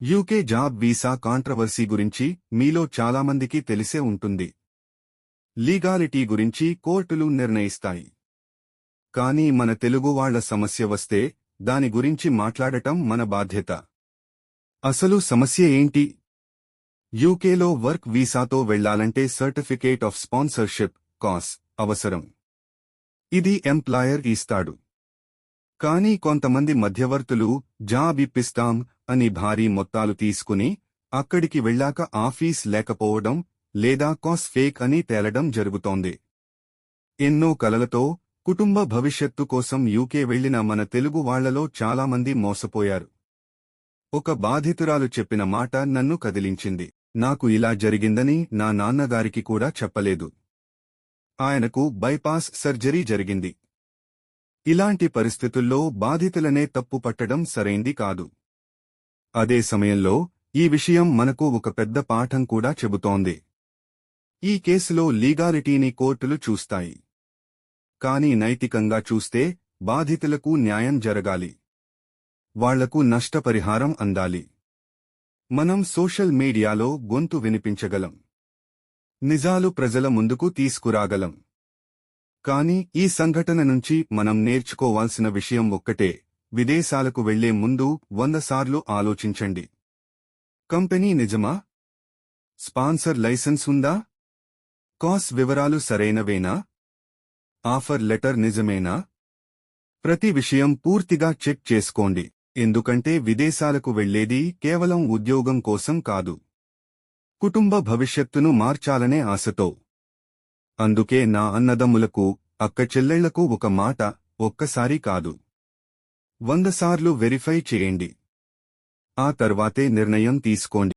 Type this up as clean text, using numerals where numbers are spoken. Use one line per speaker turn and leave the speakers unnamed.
UK job visa controversy గురించి మీలో చాలామందికి తెలిసే ఉంటుంది. లీగాలిటీ గురించి కోర్టులు నిర్ణయిస్తాయి. కానీ మన తెలుగువాళ్ల సమస్య వస్తే దాని గురించి మాట్లాడటం మన బాధ్యత. అసలు సమస్య ఏంటి? యూకేలో వర్క్ వీసాతో వెళ్లాలంటే సర్టిఫికేట్ ఆఫ్ స్పాన్సర్షిప్ కాస్ అవసరం. ఇది ఎంప్లాయర్ ఇస్తాడు. కానీ కొంతమంది మధ్యవర్తులు జాబ్ ఇప్పిస్తాం అని భారీ మొత్తాలు తీసుకుని అక్కడికి వెళ్ళాక ఆఫీస్ లేకపోవడం లేదా కాస్ ఫేక్ అని తేలడం జరుగుతోంది. ఎన్నో కలలతో కుటుంబ భవిష్యత్తు కోసం యూకే వెళ్లిన మన తెలుగు వాళ్లలో చాలామంది మోసపోయారు. ఒక బాధితురాలు చెప్పిన మాట నన్ను కదిలించింది. నాకు ఇలా జరిగిందని నా నాన్నగారికి కూడా చెప్పలేదు. ఆయనకు బైపాస్ సర్జరీ జరిగింది. ఇలాంటి పరిస్థితుల్లో బాధితులనే తప్పు పట్టడం సరైంది కాదు. అదే సమయంలో ఈ విషయం మనకు ఒక పెద్ద పాఠం కూడా చెబుతోంది. ఈ కేసులో లీగాలిటీని కోర్టులు చూస్తాయి. కానీ నైతికంగా చూస్తే బాధితులకు న్యాయం జరగాలి. వాళ్లకు నష్టపరిహారం అందాలి. మనం సోషల్ మీడియాలో గొంతు వినిపించగలం. నిజాలు ప్రజల ముందుకు తీసుకురాగలం. కానీ ఈ సంఘటన నుంచి మనం నేర్చుకోవాల్సిన విషయం ఒక్కటే: విదేశాలకు వెళ్లే ముందు 100 సార్లు ఆలోచించండి. కంపెనీ నిజమా? స్పాన్సర్ లైసెన్స్ ఉందా? కాస్ వివరాలు సరైనవేనా? ఆఫర్ లెటర్ నిజమేనా? ప్రతి విషయం పూర్తిగా చెక్ చేసుకోండి. ఎందుకంటే విదేశాలకు వెళ్లేది కేవలం ఉద్యోగం కోసం కాదు, కుటుంబ భవిష్యత్తును మార్చాలనే ఆశతో. అందుకే నా అన్నదమ్ములకు, అక్క చెల్లెళ్లకు ఒక మాట: ఒక్కసారి కాదు, 100 సార్లు వెరిఫై చేయండి. ఆ తర్వాతే నిర్ణయం తీసుకోండి.